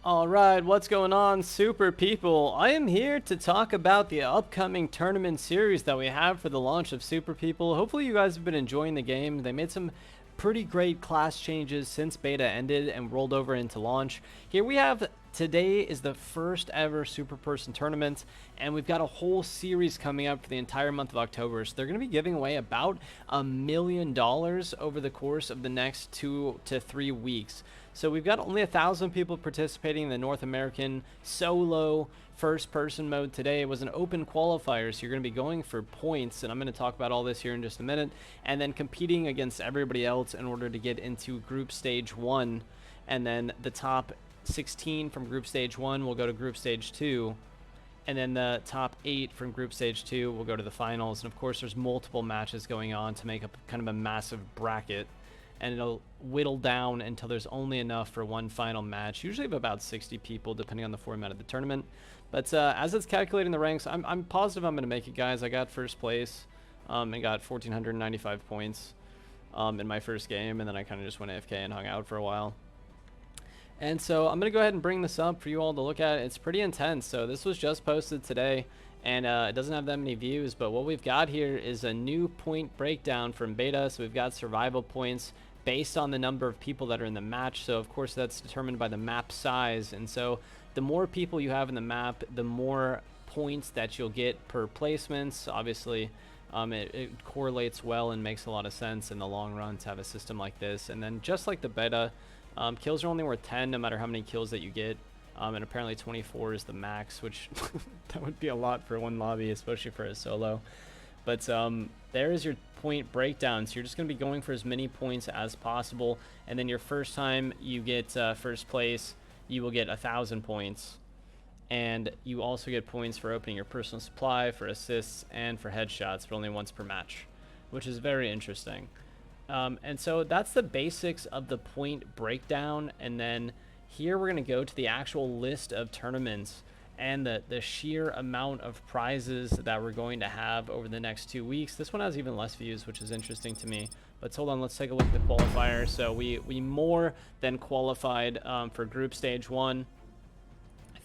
All right, what's going on, super people? I am here to talk about the upcoming tournament series that we have for the launch of Super People. Hopefully, you guys have been enjoying the game. They made some pretty great class changes since beta ended and rolled over into launch. Here we have today is the first ever Super Person tournament, and we've got a whole series coming up for the entire month of October. So they're going to be giving away about $1 million over the course of the next 2 to 3 weeks. So we've got only 1,000 people participating in the North American solo first person mode today. It was an open qualifier, so you're going to be going for points, and I'm going to talk about all this here in just a minute, and then competing against everybody else in order to get into group stage 1, and then the top 16 from group stage 1 will go to group stage 2, and then the top 8 from group stage 2 will go to the finals. And of course there's multiple matches going on to make up kind of a massive bracket, and it'll whittle down until there's only enough for one final match, usually of about 60 people depending on the format of the tournament. But as it's calculating the ranks, I'm positive I'm going to make it, guys. I got first place and got 1,495 points in my first game, and then I kind of just went AFK and hung out for a while. And so I'm going to go ahead and bring this up for you all to look at. It's pretty intense. So this was just posted today, and it doesn't have that many views, but what we've got here is a new point breakdown from beta. So we've got survival points based on the number of people that are in the match. So of course that's determined by the map size, and so the more people you have in the map, the more points that you'll get per placements. Obviously it correlates well and makes a lot of sense in the long run to have a system like this. And then just like the beta, kills are only worth 10 no matter how many kills that you get, and apparently 24 is the max, which that would be a lot for one lobby, especially for a solo. But there is your point breakdown. So you're just going to be going for as many points as possible, and then your first time you get first place, you will get 1,000 points, and you also get points for opening your personal supply, for assists, and for headshots, but only once per match, which is very interesting. And so that's the basics of the point breakdown. And then here we're going to go to the actual list of tournaments and the sheer amount of prizes that we're going to have over the next 2 weeks. This one has even less views, which is interesting to me. But hold on, let's take a look at the qualifier. So we more than qualified for group stage 1,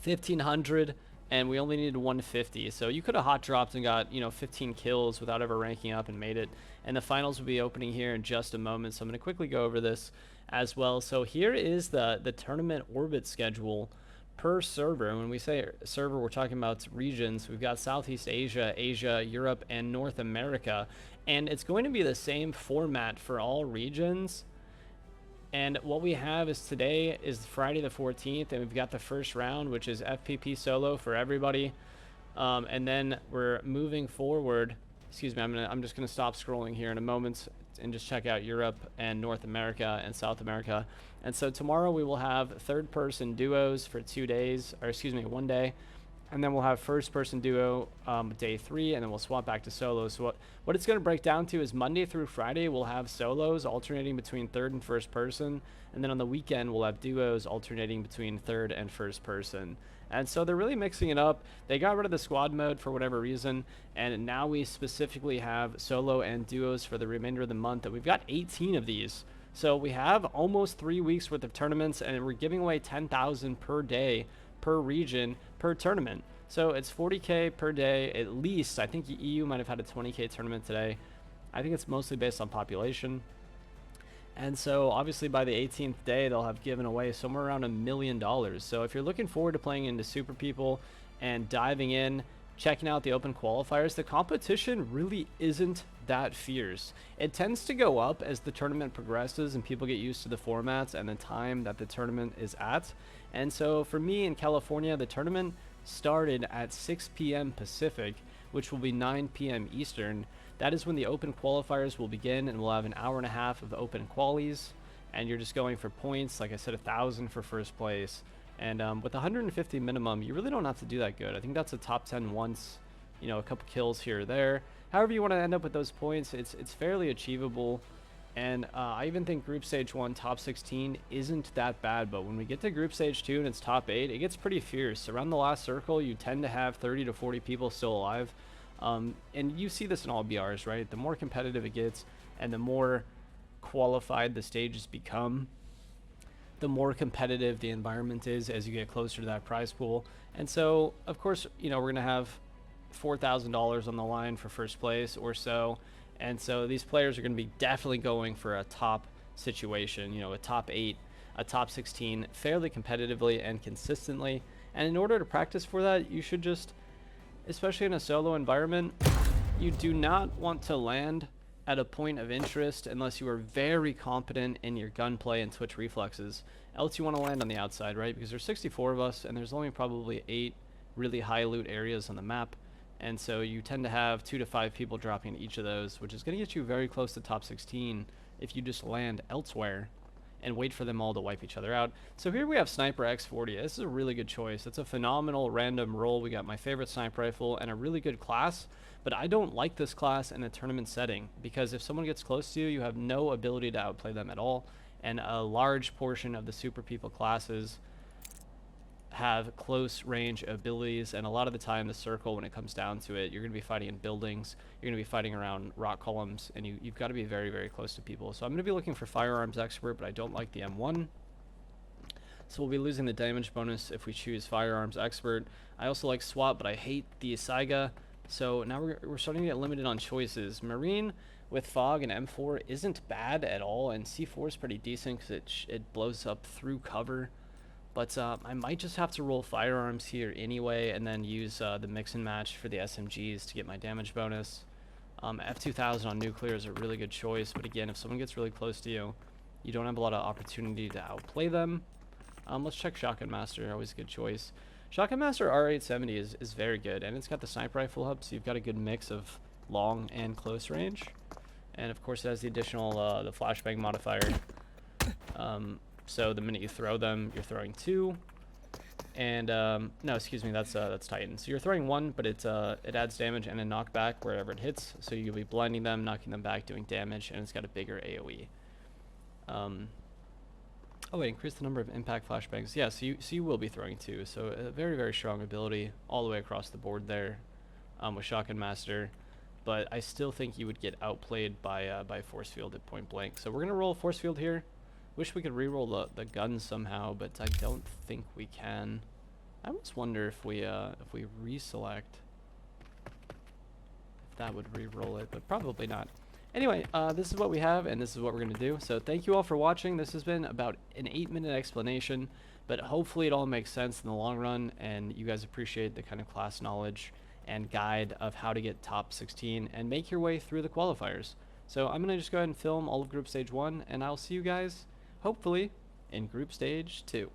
1,500, and we only needed 150. So you could have hot dropped and got 15 kills without ever ranking up and made it. And the finals will be opening here in just a moment, so I'm going to quickly go over this as well. So here is the tournament orbit schedule per server. And when we say server, we're talking about regions. We've got Southeast Asia, Asia, Europe, and North America, and it's going to be the same format for all regions. And what we have is today is Friday the 14th, and we've got the first round, which is FPP solo for everybody, and then we're moving forward. Excuse me, I'm just gonna stop scrolling here in a moment and just check out Europe and North America and South America. And so tomorrow we will have third person duos for 2 days, or excuse me, 1 day, and then we'll have first person duo day 3, and then we'll swap back to solos. So what it's going to break down to is Monday through Friday we'll have solos alternating between third and first person, and then on the weekend we'll have duos alternating between third and first person. And so they're really mixing it up. They got rid of the squad mode for whatever reason, and now we specifically have solo and duos for the remainder of the month, and we've got 18 of these. So we have almost 3 weeks worth of tournaments, and we're giving away 10,000 per day, per region, per tournament. So it's 40k per day at least. I think EU might have had a 20k tournament today. I think it's mostly based on population. And so obviously by the 18th day they'll have given away somewhere around $1 million. So if you're looking forward to playing into Super People and diving in, checking out the open qualifiers, the competition really isn't that fierce. It tends to go up as the tournament progresses and people get used to the formats and the time that the tournament is at. And so for me in California, the tournament started at 6 p.m. Pacific, which will be 9 p.m. Eastern. That is when the open qualifiers will begin, and we'll have an hour and a half of open qualies, and you're just going for points. Like I said, 1,000 for first place, and with 150 minimum, you really don't have to do that good. I think that's a top 10 once, a couple kills here or there. However you want to end up with those points, it's fairly achievable. And I even think group stage 1 top 16 isn't that bad, but when we get to group stage 2 and it's top 8, it gets pretty fierce. Around the last circle you tend to have 30 to 40 people still alive. And you see this in all BRs, right? The more competitive it gets and the more qualified the stages become, the more competitive the environment is as you get closer to that prize pool. And so, of course, you know, we're going to have $4,000 on the line for first place or so. And so these players are going to be definitely going for a top situation, you know, a top 8, a top 16, fairly competitively and consistently. And in order to practice for that, you should just, especially in a solo environment, you do not want to land at a point of interest unless you are very competent in your gunplay and twitch reflexes. Else you want to land on the outside, right? Because there's 64 of us and there's only probably 8 really high loot areas on the map. And so you tend to have 2 to 5 people dropping each of those, which is going to get you very close to top 16 if you just land elsewhere and wait for them all to wipe each other out. So here we have Sniper X40. This is a really good choice. It's a phenomenal random roll. We got my favorite sniper rifle and a really good class, but I don't like this class in a tournament setting because if someone gets close to you, you have no ability to outplay them at all, and a large portion of the super people classes have close range abilities, and a lot of the time the circle, when it comes down to it, you're going to be fighting in buildings, you're going to be fighting around rock columns, and you've got to be very, very close to people. So I'm going to be looking for firearms expert, but I don't like the M1. So we'll be losing the damage bonus if we choose firearms expert. I also like SWAT, but I hate the Saiga. So now we're starting to get limited on choices. Marine with Fog and M4 isn't bad at all, and C4 is pretty decent because it blows up through cover. But I might just have to roll firearms here anyway and then use the mix and match for the SMGs to get my damage bonus. F2000 on nuclear is a really good choice, but again, if someone gets really close to you, you don't have a lot of opportunity to outplay them. Let's check Shotgun Master, always a good choice. Shotgun Master R870 is very good, and it's got the sniper rifle hub, so you've got a good mix of long and close range. And of course it has the additional the flashbang modifier. So the minute you throw them, you're throwing 2, and no, excuse me, that's Titan. So you're throwing 1, but it adds damage and a knockback wherever it hits. So you'll be blinding them, knocking them back, doing damage, and it's got a bigger AOE. Oh wait, increase the number of impact flashbangs. Yeah, so you will be throwing 2. So a very, very strong ability all the way across the board there with Shotgun Master. But I still think you would get outplayed by Force Field at point blank. So we're gonna roll Force Field here. Wish we could reroll the gun somehow, but I don't think we can. I almost wonder if we reselect, if that would reroll it, but probably not. Anyway, this is what we have, and this is what we're gonna do. So thank you all for watching. This has been about an 8-minute explanation, but hopefully it all makes sense in the long run, and you guys appreciate the kind of class knowledge and guide of how to get top 16 and make your way through the qualifiers. So I'm gonna just go ahead and film all of Group Stage 1, and I'll see you guys hopefully in Group Stage 2.